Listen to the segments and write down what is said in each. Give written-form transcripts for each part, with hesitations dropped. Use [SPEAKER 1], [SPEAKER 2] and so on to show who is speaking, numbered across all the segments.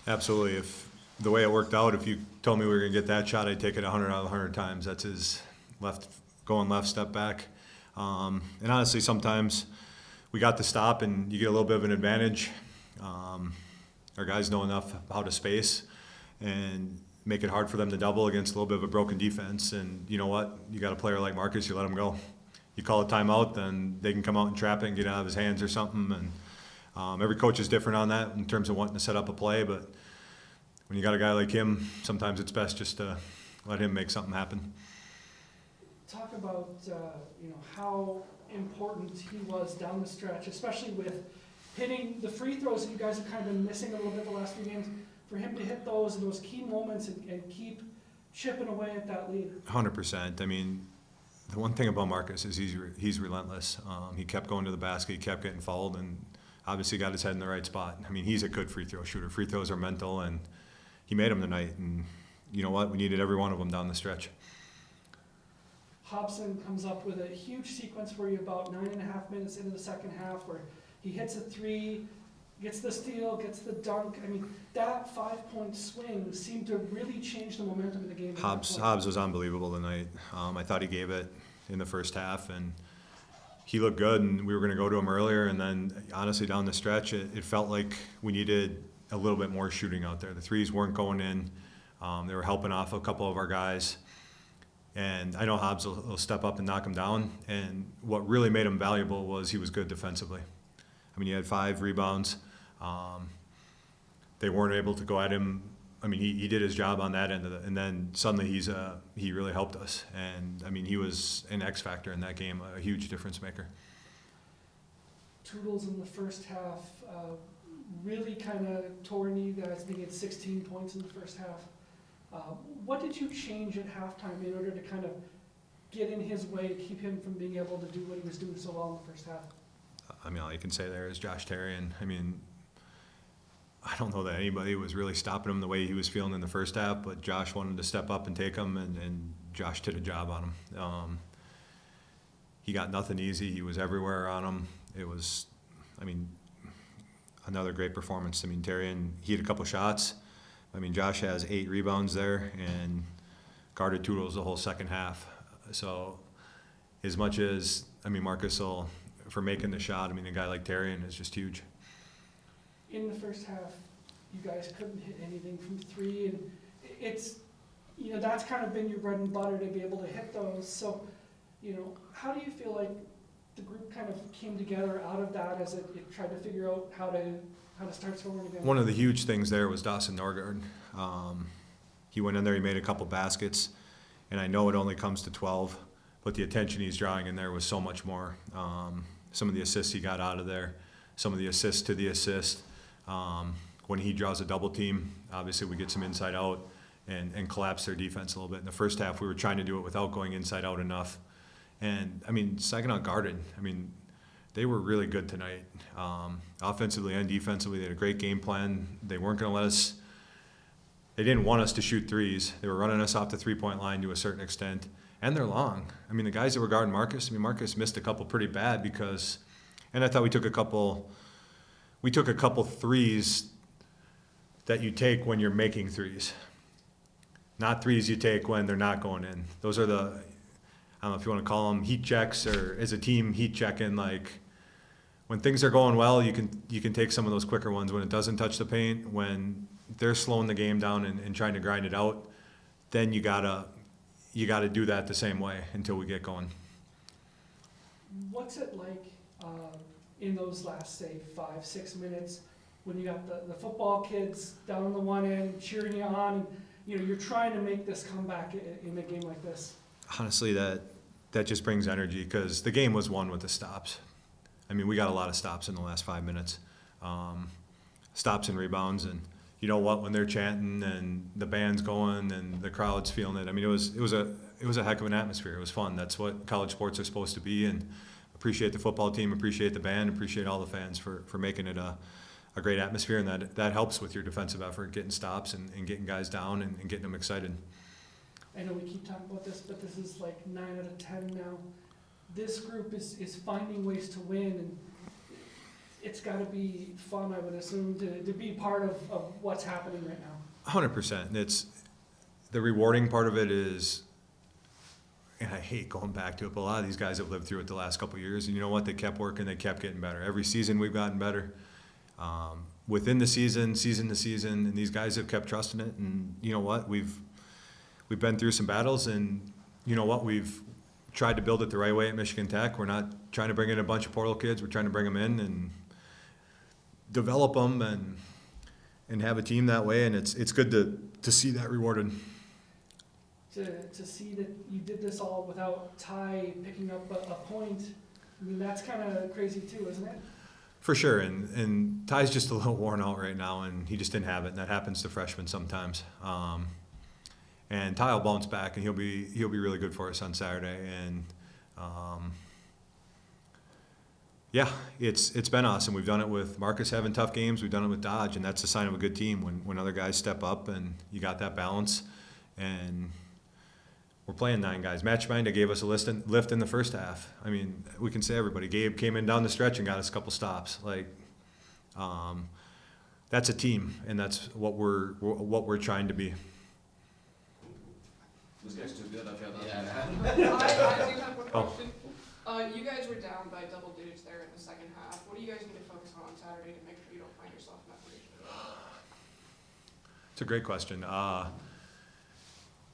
[SPEAKER 1] Absolutely. If the way it worked out, if you told me we were going to get that shot, I'd take it 100 out of 100 times. That's his going left, step back. And honestly, sometimes we got the stop and you get a little bit of an advantage. Our guys know enough how to space and make it hard for them to double against a little bit of a broken defense. And you know what? You got a player like Marcus, you let him go. You call a timeout, then they can come out and trap it and get out of his hands or something. And every coach is different on that in terms of wanting to set up a play. But when you got a guy like him, sometimes it's best just to let him make something happen.
[SPEAKER 2] Talk about how important he was down the stretch, especially with hitting the free throws that you guys have kind of been missing a little bit the last few games. For him to hit those in those key moments and keep chipping away at that lead.
[SPEAKER 1] 100%. I mean, the one thing about Marcus is he's relentless. He kept going to the basket, he kept getting fouled, and obviously got his head in the right spot. I mean, he's a good free throw shooter. Free throws are mental, and he made them tonight. And you know what? We needed every one of them down the stretch.
[SPEAKER 2] Hobson comes up with a huge sequence for you about 9.5 minutes into the second half where he hits a three, gets the steal, gets the dunk. I mean, that 5-point swing seemed to really change the momentum of the game.
[SPEAKER 1] Hobbs was unbelievable tonight. I thought he gave it in the first half, and he looked good, and we were going to go to him earlier. And then, honestly, down the stretch, it felt like we needed a little bit more shooting out there. The threes weren't going in. They were helping off a couple of our guys. And I know Hobbs will step up and knock him down. And what really made him valuable was he was good defensively. I mean, he had 5 rebounds. They weren't able to go at him. I mean, he did his job on that end of it. And then suddenly he really helped us. And, I mean, he was an X factor in that game, a huge difference maker.
[SPEAKER 2] Toodles in the first half really kind of tore you guys being at 16 points in the first half. What did you change at halftime in order to kind of get in his way, keep him from being able to do what he was doing so well in the first half?
[SPEAKER 1] I mean, all you can say there is Josh Terrian. I mean, I don't know that anybody was really stopping him the way he was feeling in the first half, but Josh wanted to step up and take him, and Josh did a job on him. He got nothing easy. He was everywhere on him. It was, I mean, another great performance. I mean, Terrian, he had a couple shots. I mean, Josh has 8 rebounds there and guarded Toodles the whole second half. So as much as, I mean, Marcus will, for making the shot, I mean, a guy like Terrian is just huge.
[SPEAKER 2] In the first half, you guys couldn't hit anything from 3, and it's, that's kind of been your bread and butter to be able to hit those. So, how do you feel like the group kind of came together out of that as it tried to figure out how to start scoring again?
[SPEAKER 1] One of the huge things there was Dawson Norgard. He went in there, he made a couple baskets, and I know it only comes to 12, but the attention he's drawing in there was so much more. Some of the assists he got out of there, some of the assists to the assist. When he draws a double team, obviously we get some inside out and collapse their defense a little bit. In the first half, we were trying to do it without going inside out enough. And, I mean, Saginaw guarded. I mean, they were really good tonight. Offensively and defensively, they had a great game plan. They weren't going to let us – they didn't want us to shoot threes. They were running us off the three-point line to a certain extent. And they're long. I mean, the guys that were guarding Marcus, I mean, Marcus missed a couple pretty bad because – and I thought we took a couple threes that you take when you're making threes. Not threes you take when they're not going in. Those are the – I don't know if you want to call them heat checks or as a team heat checking. Like when things are going well, you can take some of those quicker ones when it doesn't touch the paint. When they're slowing the game down and trying to grind it out, then you gotta do that the same way until we get going.
[SPEAKER 2] What's it like in those last, say, 5-6 minutes when you got the football kids down on the one end cheering you on? You're trying to make this comeback in a game like this.
[SPEAKER 1] Honestly, that just brings energy because the game was won with the stops. I mean, we got a lot of stops in the last 5 minutes, stops and rebounds, and you know what? When they're chanting and the band's going and the crowd's feeling it, I mean, it was a heck of an atmosphere. It was fun. That's what college sports are supposed to be, and appreciate the football team, appreciate the band, appreciate all the fans for making it a great atmosphere, and that helps with your defensive effort, getting stops and getting guys down and getting them excited.
[SPEAKER 2] I know we keep talking about this, but this is like 9 out of 10 now. This group is finding ways to win, and it's gotta be fun, I would assume, to be part of what's happening right now.
[SPEAKER 1] 100%. It's the rewarding part of it is, and I hate going back to it, but a lot of these guys have lived through it the last couple of years, and you know what? They kept working, they kept getting better. Every season we've gotten better. Within the season to season, and these guys have kept trusting it. And you know what? We've been through some battles, and you know what? We've tried to build it the right way at Michigan Tech. We're not trying to bring in a bunch of portal kids. We're trying to bring them in and develop them and have a team that way. And it's good to see that rewarded.
[SPEAKER 2] To see that you did this all without Ty picking up a point, I mean, that's kind of crazy too, isn't it?
[SPEAKER 1] For sure, and Ty's just a little worn out right now, and he just didn't have it, and that happens to freshmen sometimes. And Ty will bounce back, and he'll be really good for us on Saturday. And yeah, it's been awesome. We've done it with Marcus having tough games. We've done it with Dodge, and that's a sign of a good team when other guys step up and you got that balance. And we're playing 9 guys. Matchminder gave us a lift in the first half. I mean, we can say everybody. Gabe came in down the stretch and got us a couple stops. Like, that's a team, and that's what we're trying to be.
[SPEAKER 3] This guy's too good. I've got
[SPEAKER 4] Yeah.
[SPEAKER 3] that.
[SPEAKER 4] I do have one
[SPEAKER 1] Oh.
[SPEAKER 4] question. You guys were down by double digits there in the second half. What do you guys need to focus on Saturday to make sure you don't find yourself in that position?
[SPEAKER 1] It's a great question.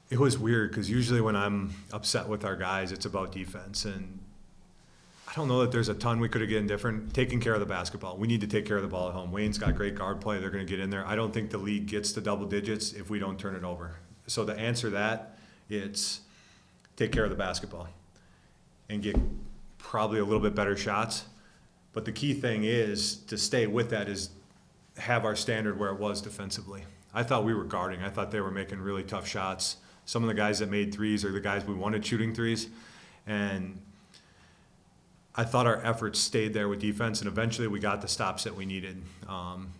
[SPEAKER 1] It was weird because usually when I'm upset with our guys, it's about defense. And I don't know that there's a ton we could have gotten different. Taking care of the basketball. We need to take care of the ball at home. Wayne's got great guard play. They're going to get in there. I don't think the league gets to double digits if we don't turn it over. So to answer that, it's take care of the basketball and get probably a little bit better shots. But the key thing is to stay with that is have our standard where it was defensively. I thought we were guarding. I thought they were making really tough shots. Some of the guys that made threes are the guys we wanted shooting threes. And I thought our efforts stayed there with defense, and eventually we got the stops that we needed.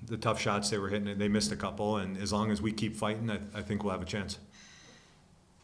[SPEAKER 1] The tough shots they were hitting, they missed a couple, and as long as we keep fighting, I think we'll have a chance.